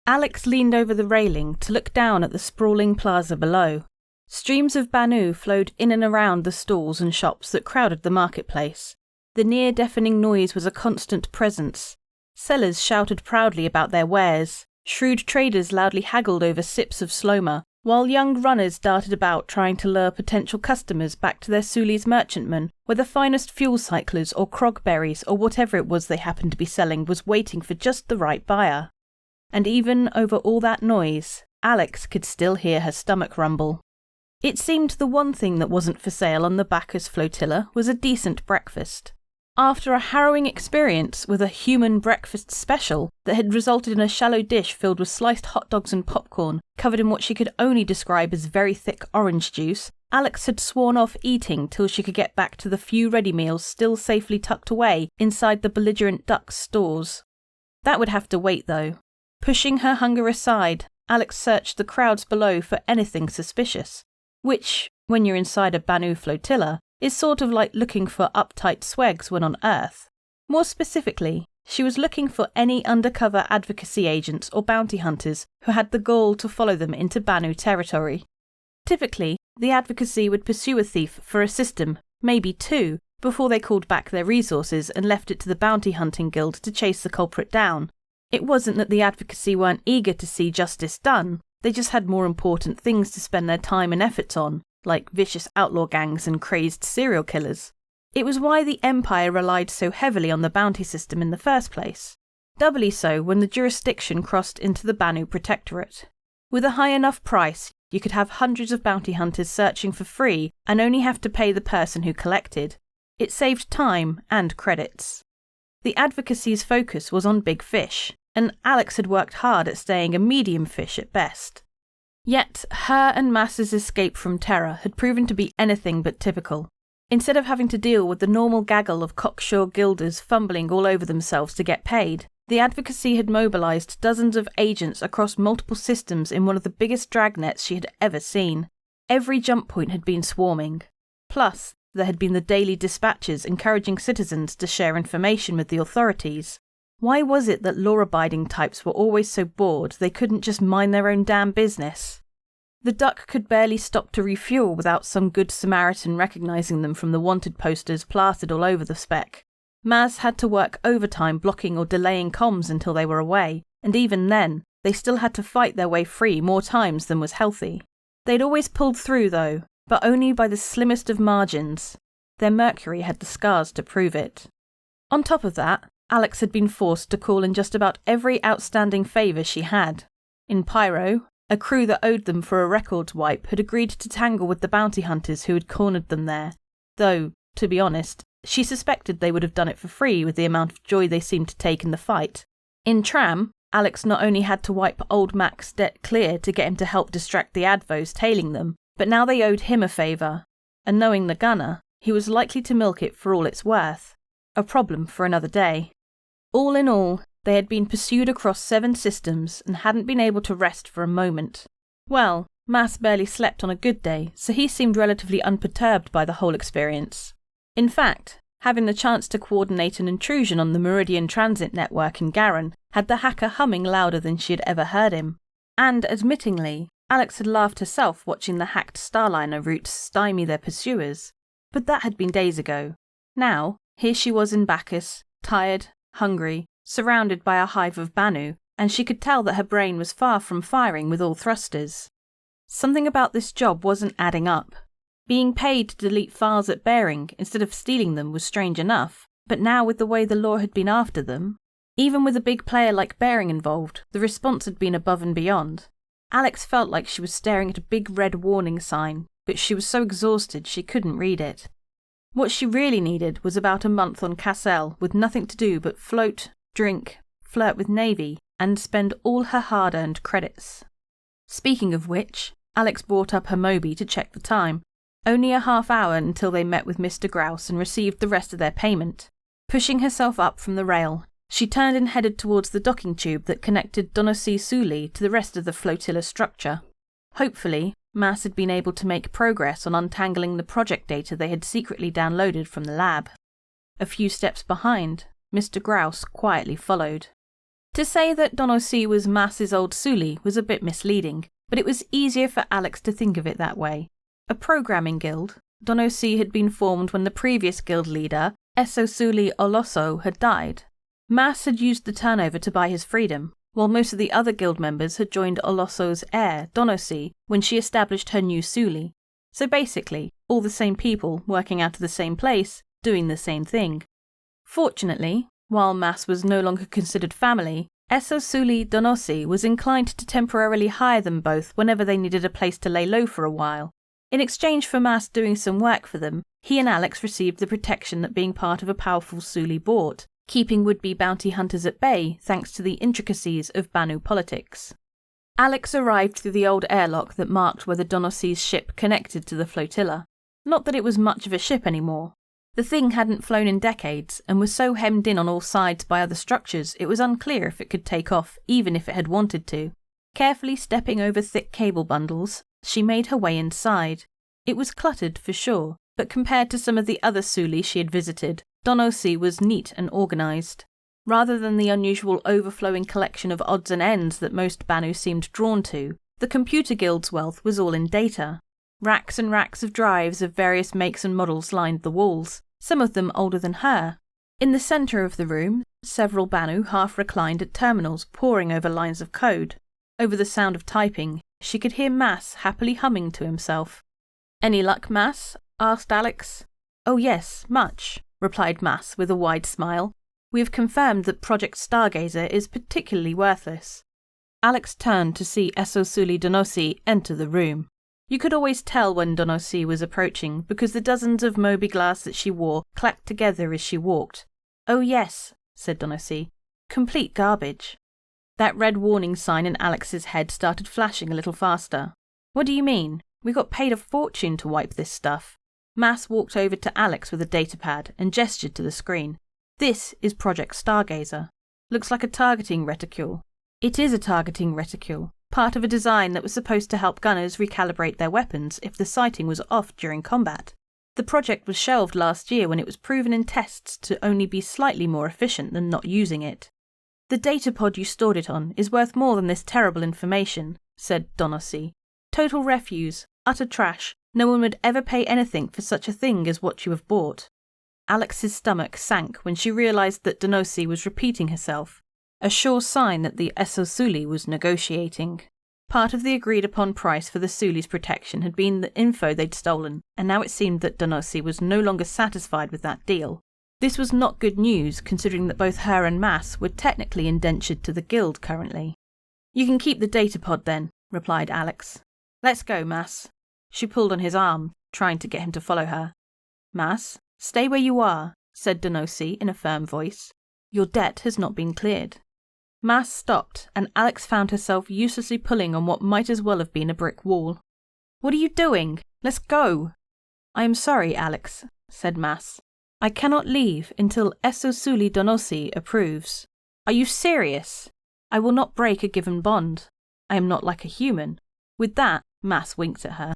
Alex leaned over the railing to look down at the sprawling plaza below. Streams of Banu flowed in and around the stalls and shops that crowded the marketplace. The near-deafening noise was a constant presence. Sellers shouted proudly about their wares. Shrewd traders loudly haggled over sips of sloma, while young runners darted about trying to lure potential customers back to their Sulis merchantmen, where the finest fuel cyclers or crogberries or whatever it was they happened to be selling was waiting for just the right buyer. And even over all that noise, Alex could still hear her stomach rumble. It seemed the one thing that wasn't for sale on the Bacchus flotilla was a decent breakfast. After a harrowing experience with a human breakfast special that had resulted in a shallow dish filled with sliced hot dogs and popcorn, covered in what she could only describe as very thick orange juice, Alex had sworn off eating till she could get back to the few ready meals still safely tucked away inside the belligerent duck's stores. That would have to wait, though. Pushing her hunger aside, Alex searched the crowds below for anything suspicious, which, when you're inside a Banu flotilla, is sort of like looking for uptight swegs when on Earth. More specifically, she was looking for any undercover advocacy agents or bounty hunters who had the gall to follow them into Banu territory. Typically, the advocacy would pursue a thief for a system, maybe two, before they called back their resources and left it to the bounty hunting guild to chase the culprit down. It wasn't that the advocacy weren't eager to see justice done, they just had more important things to spend their time and efforts on, like vicious outlaw gangs and crazed serial killers. It was why the Empire relied so heavily on the bounty system in the first place. Doubly so when the jurisdiction crossed into the Banu Protectorate. With a high enough price, you could have hundreds of bounty hunters searching for free and only have to pay the person who collected. It saved time and credits. The advocacy's focus was on big fish, and Alex had worked hard at staying a medium fish at best. Yet, her and Mass's escape from terror had proven to be anything but typical. Instead of having to deal with the normal gaggle of cocksure guilders fumbling all over themselves to get paid, the advocacy had mobilized dozens of agents across multiple systems in one of the biggest dragnets she had ever seen. Every jump point had been swarming. Plus, there had been the daily dispatches encouraging citizens to share information with the authorities. Why was it that law-abiding types were always so bored they couldn't just mind their own damn business? The duck could barely stop to refuel without some good Samaritan recognizing them from the wanted posters plastered all over the spec. Maz had to work overtime blocking or delaying comms until they were away, and even then, they still had to fight their way free more times than was healthy. They'd always pulled through, though, but only by the slimmest of margins. Their mercury had the scars to prove it. On top of that, Alex had been forced to call in just about every outstanding favour she had. In Pyro, a crew that owed them for a records wipe had agreed to tangle with the bounty hunters who had cornered them there, though, to be honest, she suspected they would have done it for free with the amount of joy they seemed to take in the fight. In Tram, Alex not only had to wipe old Mac's debt clear to get him to help distract the advos tailing them, but now they owed him a favour, and knowing the gunner, he was likely to milk it for all it's worth. A problem for another day. All in all, they had been pursued across 7 systems and hadn't been able to rest for a moment. Well, Mas barely slept on a good day, so he seemed relatively unperturbed by the whole experience. In fact, having the chance to coordinate an intrusion on the Meridian Transit network in Garan had the hacker humming louder than she had ever heard him. And, admittingly, Alex had laughed herself watching the hacked Starliner routes stymie their pursuers. But that had been days ago. Now, here she was in Bacchus, tired, hungry, surrounded by a hive of Banu, and she could tell that her brain was far from firing with all thrusters. Something about this job wasn't adding up. Being paid to delete files at Bering instead of stealing them was strange enough, but now with the way the law had been after them, even with a big player like Bering involved, the response had been above and beyond. Alex felt like she was staring at a big red warning sign, but she was so exhausted she couldn't read it. What she really needed was about a month on Cassel with nothing to do but float, drink, flirt with Navy, and spend all her hard-earned credits. Speaking of which, Alex brought up her Moby to check the time. Only a half hour until they met with Mr. Grouse and received the rest of their payment. Pushing herself up from the rail, she turned and headed towards the docking tube that connected Donossi Suli to the rest of the flotilla structure. Hopefully, Mas had been able to make progress on untangling the project data they had secretly downloaded from the lab. A few steps behind, Mr. Grouse quietly followed. To say that Donossi was Mass's old Suli was a bit misleading, but it was easier for Alex to think of it that way. A programming guild, Donossi had been formed when the previous guild leader, Esso Suli Olosso, had died. Mass had used the turnover to buy his freedom, while most of the other guild members had joined Olosso's heir, Donossi, when she established her new Suli. So basically, all the same people working out of the same place, doing the same thing. Fortunately, while Mass was no longer considered family, Esso Suli Donossi was inclined to temporarily hire them both whenever they needed a place to lay low for a while. In exchange for Mass doing some work for them, he and Alex received the protection that being part of a powerful Suli brought, keeping would-be bounty hunters at bay thanks to the intricacies of Banu politics. Alex arrived through the old airlock that marked where the Donossi's ship connected to the flotilla. Not that it was much of a ship anymore. The thing hadn't flown in decades and was so hemmed in on all sides by other structures it was unclear if it could take off, even if it had wanted to. Carefully stepping over thick cable bundles, she made her way inside. It was cluttered for sure, but compared to some of the other Suli she had visited, Donossi was neat and organised. Rather than the unusual overflowing collection of odds and ends that most Banu seemed drawn to, the computer guild's wealth was all in data. Racks and racks of drives of various makes and models lined the walls, some of them older than her. In the centre of the room, several Banu half reclined at terminals poring over lines of code. Over the sound of typing, she could hear Mass happily humming to himself. "Any luck, Mass?" asked Alex. "Oh yes, much," replied Mass with a wide smile. "We have confirmed that Project Stargazer is particularly worthless." Alex turned to see Esso Suli Donossi enter the room. You could always tell when Donossi was approaching because the dozens of Moby glass that she wore clacked together as she walked. "Oh yes," said Donossi. "Complete garbage." That red warning sign in Alex's head started flashing a little faster. "What do you mean? We got paid a fortune to wipe this stuff." Mass walked over to Alex with a datapad and gestured to the screen. "This is Project Stargazer. Looks like a targeting reticule." It is a targeting reticule, part of a design that was supposed to help gunners recalibrate their weapons if the sighting was off during combat. The project was shelved last year when it was proven in tests to only be slightly more efficient than not using it. "The datapod you stored it on is worth more than this terrible information," said Donossi. "Total refuse, utter trash. No one would ever pay anything for such a thing as what you have bought." Alex's stomach sank when she realised that Donossi was repeating herself, a sure sign that the Esso Suli was negotiating. Part of the agreed-upon price for the Suli's protection had been the info they'd stolen, and now it seemed that Donossi was no longer satisfied with that deal. This was not good news, considering that both her and Mass were technically indentured to the guild currently. "You can keep the datapod then," replied Alex. "Let's go, Mass." She pulled on his arm, trying to get him to follow her. "Mass, stay where you are," said Donossi in a firm voice. "Your debt has not been cleared." Mass stopped, and Alex found herself uselessly pulling on what might as well have been a brick wall. "What are you doing? Let's go." "I am sorry, Alex," said Mass. "I cannot leave until Esso Suli Donossi approves." "Are you serious?" "I will not break a given bond. I am not like a human." With that, Mass winked at her.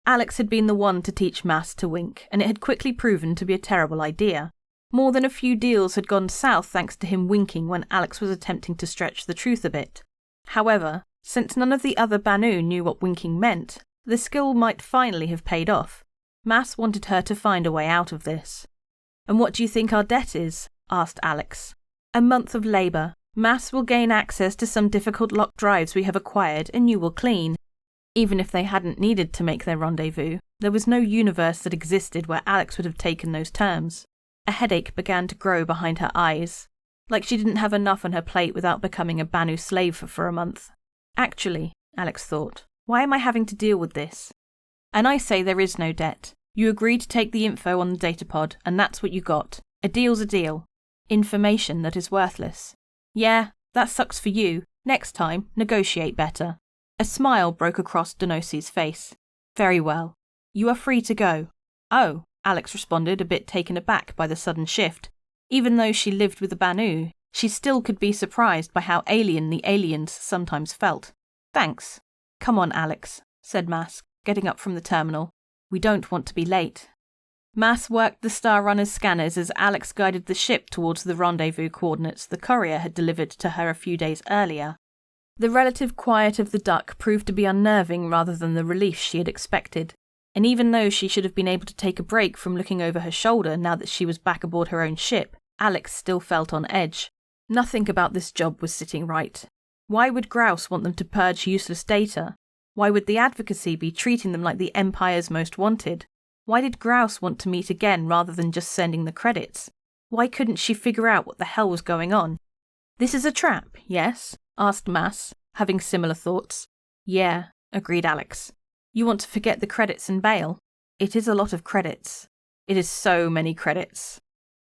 Alex had been the one to teach Mass to wink, and it had quickly proven to be a terrible idea. More than a few deals had gone south thanks to him winking when Alex was attempting to stretch the truth a bit. However, since none of the other Banu knew what winking meant, the skill might finally have paid off. Mass wanted her to find a way out of this. "And what do you think our debt is?" asked Alex. "A month of labour. Mass will gain access to some difficult locked drives we have acquired, and you will clean." Even if they hadn't needed to make their rendezvous, there was no universe that existed where Alex would have taken those terms. A headache began to grow behind her eyes, like she didn't have enough on her plate without becoming a Banu slave for a month. Actually, Alex thought, why am I having to deal with this? And I say there is no debt. You agreed to take the info on the datapod, and that's what you got. A deal's a deal. Information that is worthless. Yeah, that sucks for you. Next time, negotiate better. A smile broke across Donossi's face. Very well. You are free to go. Oh, Alex responded, a bit taken aback by the sudden shift. Even though she lived with the Banu, she still could be surprised by how alien the aliens sometimes felt. Thanks. Come on, Alex, said Mask, getting up from the terminal. We don't want to be late. Mass worked the Star Runner's scanners as Alex guided the ship towards the rendezvous coordinates the courier had delivered to her a few days earlier. The relative quiet of the duck proved to be unnerving rather than the relief she had expected, and even though she should have been able to take a break from looking over her shoulder now that she was back aboard her own ship, Alex still felt on edge. Nothing about this job was sitting right. Why would Grouse want them to purge useless data? Why would the Advocacy be treating them like the Empire's most wanted? Why did Grouse want to meet again rather than just sending the credits? Why couldn't she figure out what the hell was going on? "This is a trap, yes?" asked Mass, having similar thoughts. "Yeah," agreed Alex. "You want to forget the credits and bail? It is a lot of credits. It is so many credits."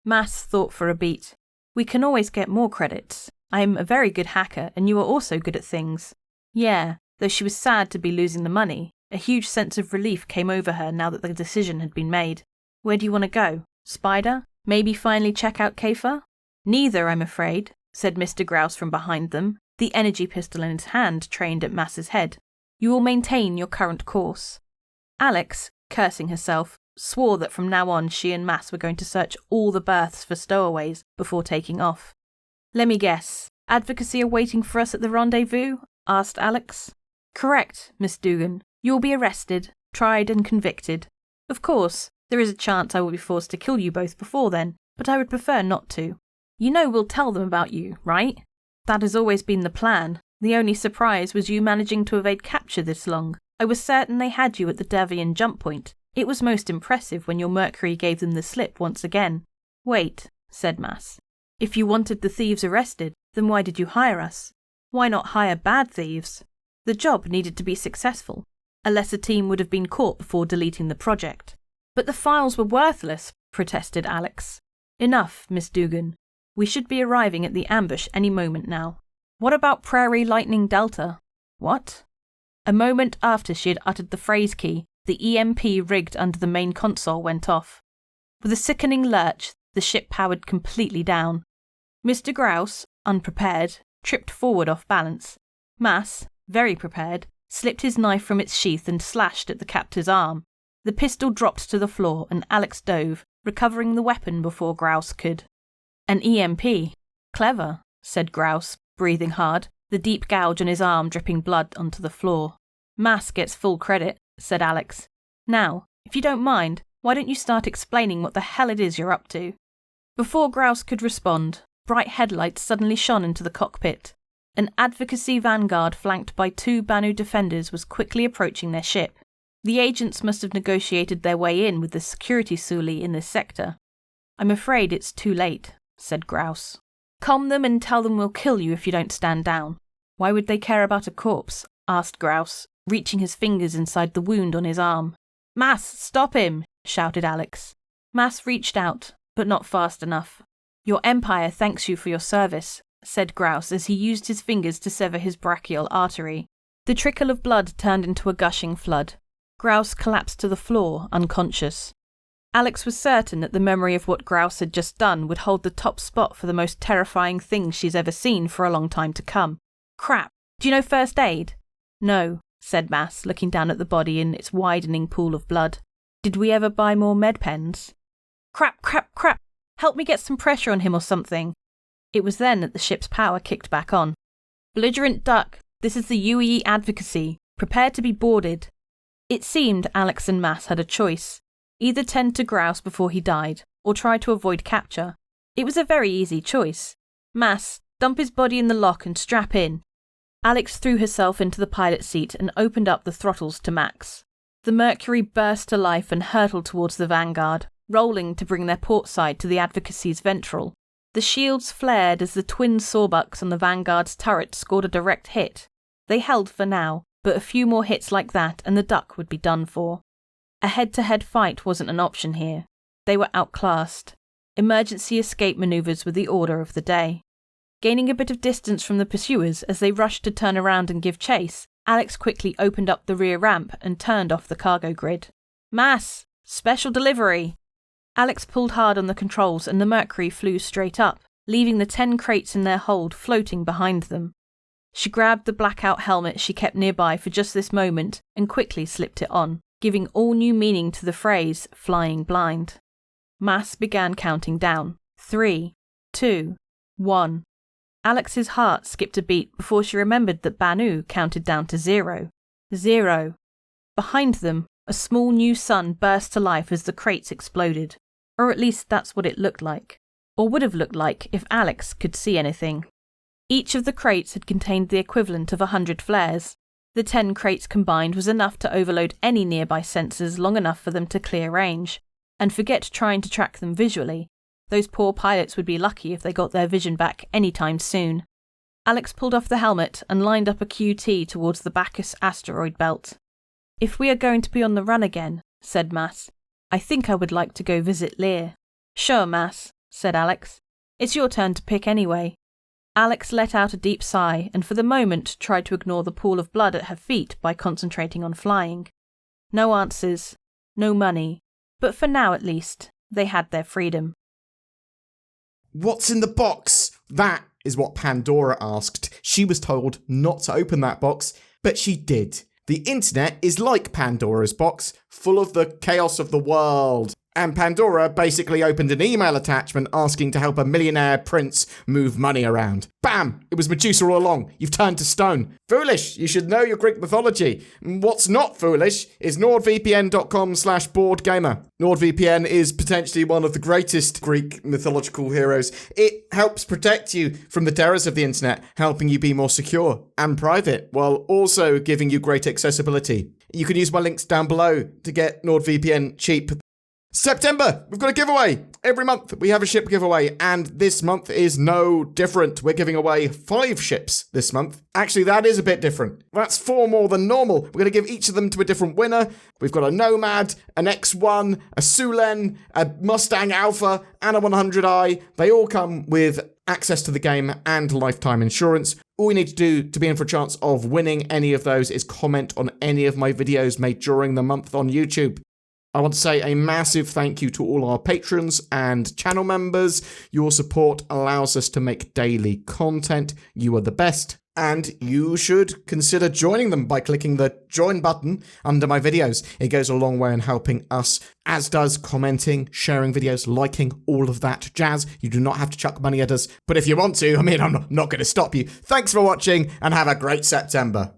Mass thought for a beat. "We can always get more credits. I am a very good hacker and you are also good at things." Yeah, though she was sad to be losing the money, a huge sense of relief came over her now that the decision had been made. "Where do you want to go? Spider? Maybe finally check out Kafer?" "Neither, I'm afraid," said Mr. Grouse from behind them, the energy pistol in his hand trained at Mass's head. "You will maintain your current course." Alex, cursing herself, swore that from now on she and Mass were going to search all the berths for stowaways before taking off. "Let me guess. Advocacy are waiting for us at the rendezvous?" asked Alex. "Correct, Miss Dugan. You will be arrested, tried and convicted. Of course, there is a chance I will be forced to kill you both before then, but I would prefer not to. You know we'll tell them about you, right? That has always been the plan. The only surprise was you managing to evade capture this long. I was certain they had you at the Devian jump point. It was most impressive when your Mercury gave them the slip once again." "Wait," said Mass. "If you wanted the thieves arrested, then why did you hire us? Why not hire bad thieves? The job needed to be successful. A lesser team would have been caught before deleting the project." "But the files were worthless," protested Alex. "Enough, Miss Dugan. We should be arriving at the ambush any moment now. What about Prairie Lightning Delta?" "What?" A moment after she had uttered the phrase key, the EMP rigged under the main console went off. With a sickening lurch, the ship powered completely down. Mr. Grouse, unprepared, tripped forward off balance. Mass, very prepared, slipped his knife from its sheath and slashed at the captor's arm. The pistol dropped to the floor and Alex dove, recovering the weapon before Grouse could. "An EMP. Clever," said Grouse, breathing hard, the deep gouge on his arm dripping blood onto the floor. "Mass gets full credit," said Alex. "Now, if you don't mind, why don't you start explaining what the hell it is you're up to?" Before Grouse could respond, bright headlights suddenly shone into the cockpit. An Advocacy vanguard flanked by 2 Banu defenders was quickly approaching their ship. The agents must have negotiated their way in with the security Suli in this sector. "I'm afraid it's too late," said Grouse. "Calm them and tell them we'll kill you if you don't stand down." "Why would they care about a corpse?" asked Grouse, reaching his fingers inside the wound on his arm. "Mass, stop him!" shouted Alex. Mass reached out, but not fast enough. "Your Empire thanks you for your service," said Grouse as he used his fingers to sever his brachial artery. The trickle of blood turned into a gushing flood. Grouse collapsed to the floor, unconscious. Alex was certain that the memory of what Grouse had just done would hold the top spot for the most terrifying thing she's ever seen for a long time to come. "Crap, do you know first aid?" "No," said Mass, looking down at the body in its widening pool of blood. "Did we ever buy more med pens?" "Crap, crap, crap! Help me get some pressure on him or something." It was then that the ship's power kicked back on. "Belligerent duck, this is the UE Advocacy. Prepare to be boarded." It seemed Alex and Mass had a choice. Either tend to Grouse before he died, or try to avoid capture. It was a very easy choice. "Mass, dump his body in the lock and strap in." Alex threw herself into the pilot seat and opened up the throttles to max. The Mercury burst to life and hurtled towards the Vanguard, rolling to bring their port side to the Advocacy's ventral. The shields flared as the twin sawbucks on the Vanguard's turret scored a direct hit. They held for now, but a few more hits like that and the duck would be done for. A head-to-head fight wasn't an option here. They were outclassed. Emergency escape maneuvers were the order of the day. Gaining a bit of distance from the pursuers as they rushed to turn around and give chase, Alex quickly opened up the rear ramp and turned off the cargo grid. "Mass! Special delivery!" Alex pulled hard on the controls and the Mercury flew straight up, leaving the 10 crates in their hold floating behind them. She grabbed the blackout helmet she kept nearby for just this moment and quickly slipped it on. giving all new meaning to the phrase flying blind. Mass began counting down. 3, 2, 1. Alex's heart skipped a beat before she remembered that Banu counted down to 0. 0. Behind them, a small new sun burst to life as the crates exploded. Or at least that's what it looked like. Or would have looked like if Alex could see anything. Each of the crates had contained the equivalent of 100 flares. The 10 crates combined was enough to overload any nearby sensors long enough for them to clear range. And forget trying to track them visually. Those poor pilots would be lucky if they got their vision back anytime soon. Alex pulled off the helmet and lined up a QT towards the Bacchus asteroid belt. "If we are going to be on the run again," said Mass, "I think I would like to go visit Lear." "Sure, Mass," said Alex. "It's your turn to pick anyway." Alex let out a deep sigh and for the moment tried to ignore the pool of blood at her feet by concentrating on flying. No answers, no money, but for now at least, they had their freedom. "What's in the box?" That is what Pandora asked. She was told not to open that box, but she did. The internet is like Pandora's box, full of the chaos of the world. And Pandora basically opened an email attachment asking to help a millionaire prince move money around. Bam! It was Medusa all along. You've turned to stone. Foolish! You should know your Greek mythology. What's not foolish is nordvpn.com/BoredGamer. NordVPN is potentially one of the greatest Greek mythological heroes. It helps protect you from the terrors of the internet, helping you be more secure and private, while also giving you great accessibility. You can use my links down below to get NordVPN cheap. September, we've got a giveaway. Every month we have a ship giveaway, and this month is no different. We're giving away 5 ships this month. Actually, that is a bit different. That's 4 more than normal. We're going to give each of them to a different winner. We've got a Nomad, an X1, a Sulen, a Mustang Alpha, and a 100i. They all come with access to the game and lifetime insurance. All you need to do to be in for a chance of winning any of those is comment on any of my videos made during the month on YouTube. I want to say a massive thank you to all our patrons and channel members. Your support allows us to make daily content. You are the best. And you should consider joining them by clicking the join button under my videos. It goes a long way in helping us, as does commenting, sharing videos, liking, all of that jazz. You do not have to chuck money at us. But if you want to, I'm not going to stop you. Thanks for watching and have a great September.